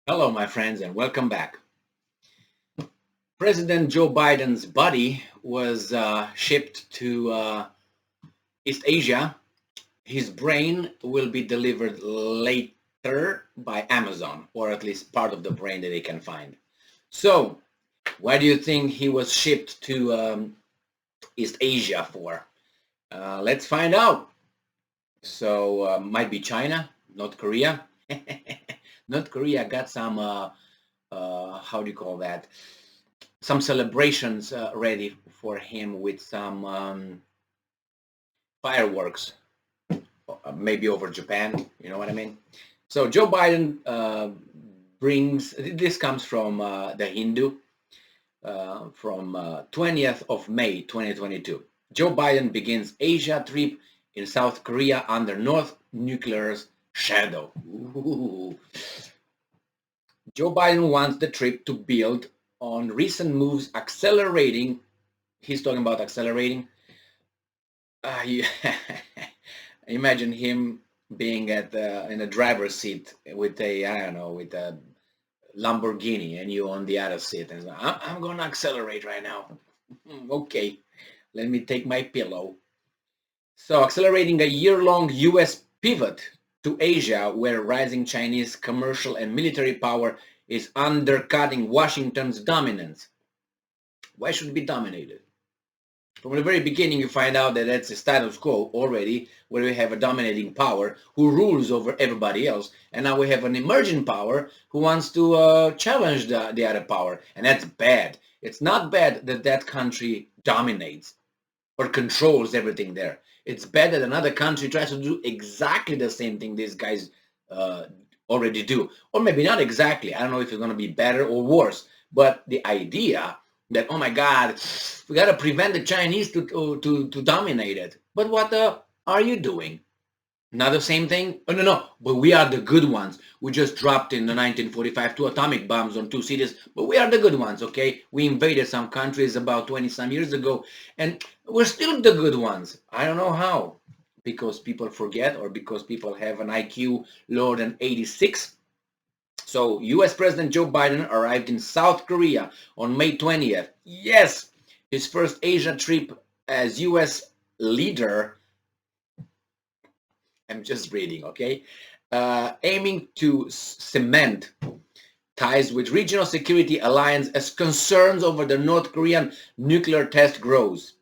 Hello, my friends, and welcome back. President Joe Biden's body was shipped to East Asia. His brain will be delivered later by Amazon, or at least part of the brain that they can find. So, why do you think he was shipped to East Asia for? Let's find out. So, might be China, North Korea. North Korea got some, how do you call that? Some celebrations ready for him with some fireworks, maybe over Japan. You know what I mean? So Joe Biden brings this comes from the Hindu from 20th of May 2022. Joe Biden begins Asia trip in South Korea under North Nuclear's shadow. Ooh. Joe Biden wants the trip to build on recent moves accelerating. He's talking about accelerating. You imagine him being at in a driver's seat with a, I don't know, with a Lamborghini, and you on the other seat, and I'm going to accelerate right now. Okay, let me take my pillow. So accelerating a year-long U.S. pivot to Asia, where rising Chinese commercial and military power is undercutting Washington's dominance. Why should it be dominated? From the very beginning, you find out that that's a status quo already, where we have a dominating power who rules over everybody else, and now we have an emerging power who wants to challenge the other power, and that's bad. It's not bad that that country dominates or controls everything there. It's bad that another country tries to do exactly the same thing these guys already do, or maybe not exactly. I don't know if it's going to be better or worse, but the idea that, oh my God, we got to prevent the Chinese to dominate it. But what are you doing? Not the same thing? Oh, no, but we are the good ones. We just dropped in the 1945 two atomic bombs on two cities, but we are the good ones, okay? We invaded some countries about 20 some years ago, and we're still the good ones. I don't know how. Because people forget, or because people have an IQ lower than 86. So US President Joe Biden arrived in South Korea on May 20th. Yes, his first Asia trip as US leader. I'm just reading, okay? Aiming to cement ties with regional security alliance as concerns over the North Korean nuclear test grows.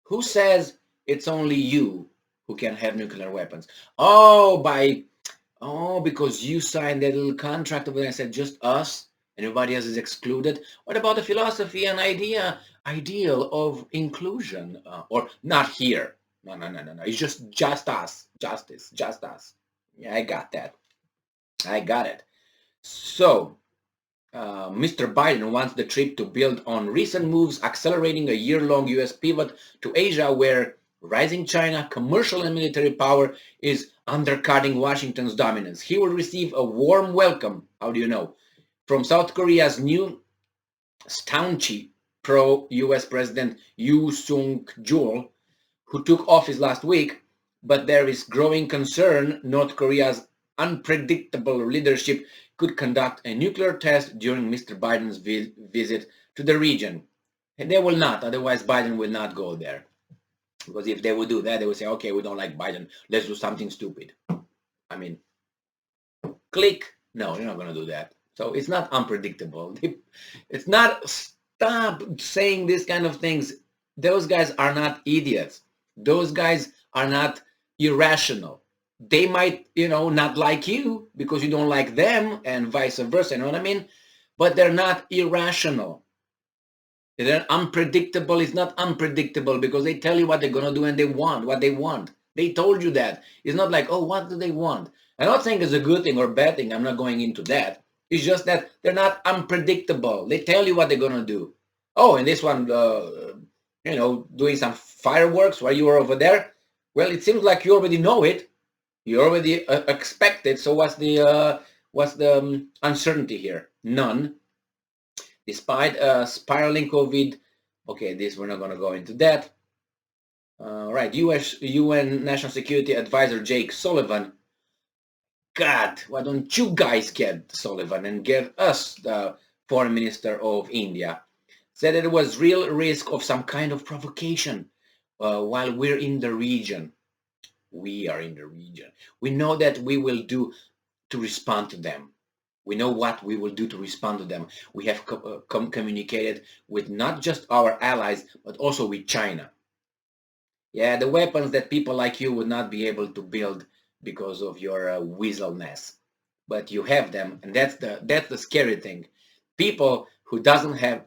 Who says it's only you who can have nuclear weapons? Because you signed that little contract over there and said just us and everybody else is excluded. What about the philosophy and ideal of inclusion? Or not here. No. It's just us. Justice. Just us. Yeah, I got that. I got it. So, Mr. Biden wants the trip to build on recent moves accelerating a year-long U.S. pivot to Asia, where rising China commercial and military power is undercutting Washington's dominance. He will receive a warm welcome, how do you know, from South Korea's new staunchy pro-U.S. President Yoon Suk-yeol, who took office last week, but there is growing concern North Korea's unpredictable leadership could conduct a nuclear test during Mr. Biden's visit to the region. And they will not, otherwise Biden will not go there. Because if they would do that, they would say, okay, we don't like Biden, let's do something stupid. I mean, click. No, you're not going to do that. So it's not unpredictable. It's not, stop saying these kind of things. Those guys are not idiots. Those guys are not irrational. They might, not like you because you don't like them, and vice versa, you know what I mean? But they're not irrational. They're unpredictable. It's not unpredictable because they tell you what they're going to do and they want what they want. They told you that. It's not like, oh, what do they want? I'm not saying it's a good thing or bad thing. I'm not going into that. It's just that they're not unpredictable. They tell you what they're going to do. Oh, and this one, doing some fireworks while you were over there. Well, it seems like you already know it. You already expect it. So what's the uncertainty here? None. Despite spiraling COVID, okay, this we're not going to go into that. Right, UN National Security Advisor Jake Sullivan God, why don't you guys get Sullivan and get us the foreign minister of India? Said that it was real risk of some kind of provocation while we're in the region. We are in the region. We know that we will do to respond to them. We know what we will do to respond to them. We have communicated with not just our allies, but also with China. Yeah, the weapons that people like you would not be able to build because of your weaselness. But you have them, and that's the scary thing. People who don't have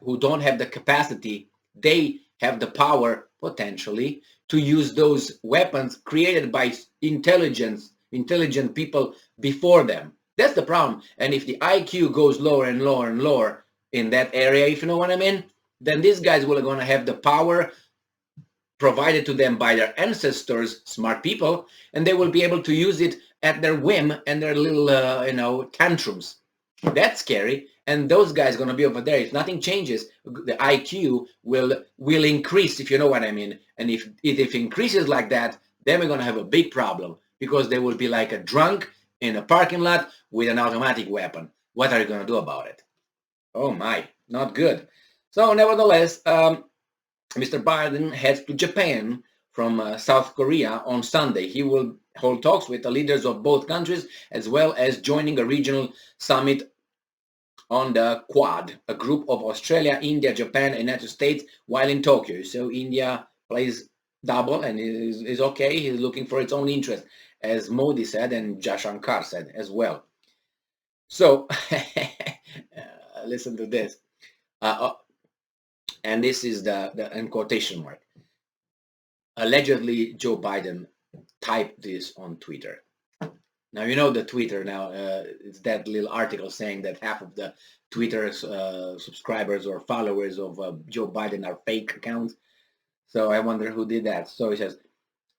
the capacity, they have the power potentially to use those weapons created by intelligent people before them. That's the problem. And if the IQ goes lower and lower and lower in that area, if you know what I mean, then these guys will going to have the power provided to them by their ancestors, smart people, and they will be able to use it at their whim and their little, tantrums. That's scary. And those guys are going to be over there. If nothing changes, the IQ will increase, if you know what I mean. And if it increases like that, then we're going to have a big problem because they will be like a drunk in a parking lot with an automatic weapon. What are you going to do about it? Oh my, not good. So nevertheless, Mr. Biden heads to Japan from South Korea on Sunday. He will hold talks with the leaders of both countries, as well as joining a regional summit on the Quad, a group of Australia, India, Japan, and United States, while in Tokyo. So India plays double and is okay. He's looking for its own interest, as Modi said and Jaishankar said as well. So listen to this. And this is the in quotation mark. Allegedly, Joe Biden typed this on Twitter. Now, you know the Twitter now, it's that little article saying that half of the Twitter subscribers or followers of Joe Biden are fake accounts. So I wonder who did that. So he says,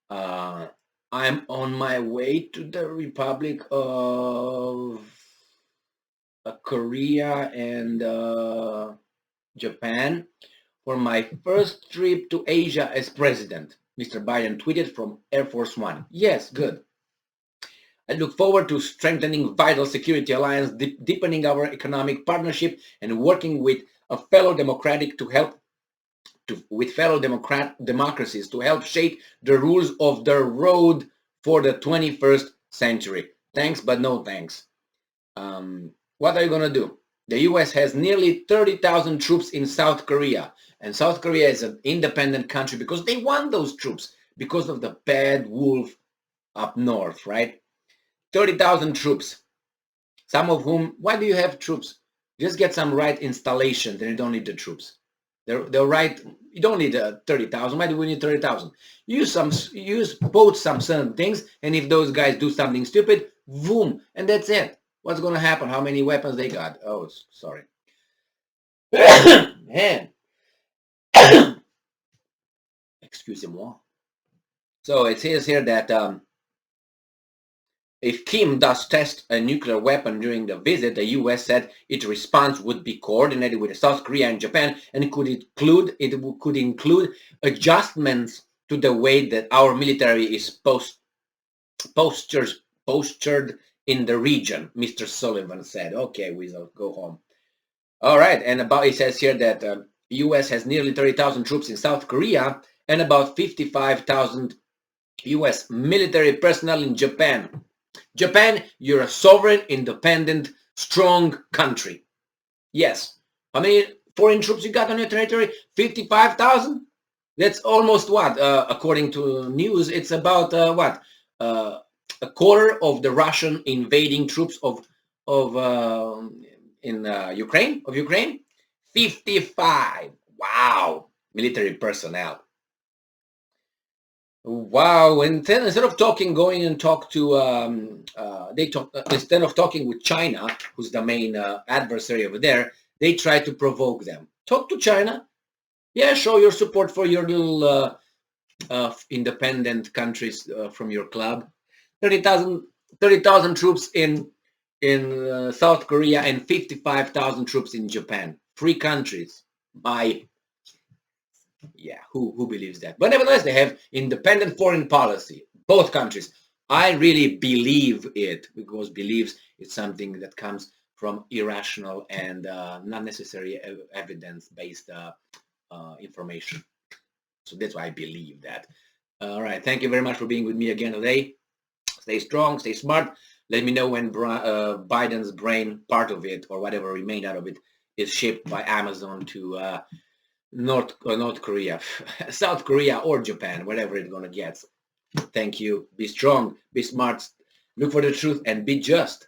I'm on my way to the Republic of Korea and Japan for my first trip to Asia as president. Mr. Biden tweeted from Air Force One. Yes, good. I look forward to strengthening vital security alliance, deepening our economic partnership, and working with fellow democracies to help shape the rules of the road for the 21st century. Thanks, but no thanks. What are you going to do? The U.S. has nearly 30,000 troops in South Korea, and South Korea is an independent country because they want those troops because of the bad wolf up north, right? 30,000 troops, some of whom, why do you have troops? Just get some right installation, then you don't need the troops. They're right, you don't need 30,000. Why do we need 30,000? Use both some certain things, and if those guys do something stupid, boom, and that's it. What's going to happen? How many weapons they got? Oh, sorry. Man. Excusez-moi. So it says here that if Kim does test a nuclear weapon during the visit, the U.S. said its response would be coordinated with South Korea and Japan, and it could include adjustments to the way that our military is postured in the region. Mr. Sullivan said, "Okay, we'll go home." All right, and it says here that U.S. has nearly 30,000 troops in South Korea and about 55,000 U.S. military personnel in Japan. Japan, you're a sovereign, independent, strong country. Yes. How many foreign troops you got on your territory? 55,000? That's almost what? According to news, it's about what? A quarter of the Russian invading troops of Ukraine. 55. Wow. Military personnel. Wow! And then instead of going and talk to, instead of talking with China, who's the main adversary over there, they try to provoke them. Talk to China. Yeah, show your support for your little independent countries from your club. 30,000 troops in South Korea and 55,000 troops in Japan. 3 countries. Yeah, who believes that? But nevertheless, they have independent foreign policy. Both countries. I really believe it, because beliefs is something that comes from irrational and not necessarily evidence-based information. So that's why I believe that. All right. Thank you very much for being with me again today. Stay strong, stay smart. Let me know when Biden's brain, part of it or whatever remained out of it, is shipped by Amazon to North Korea, South Korea, or Japan, whatever it's gonna get. Thank you. Be strong, be smart, look for the truth, and be just.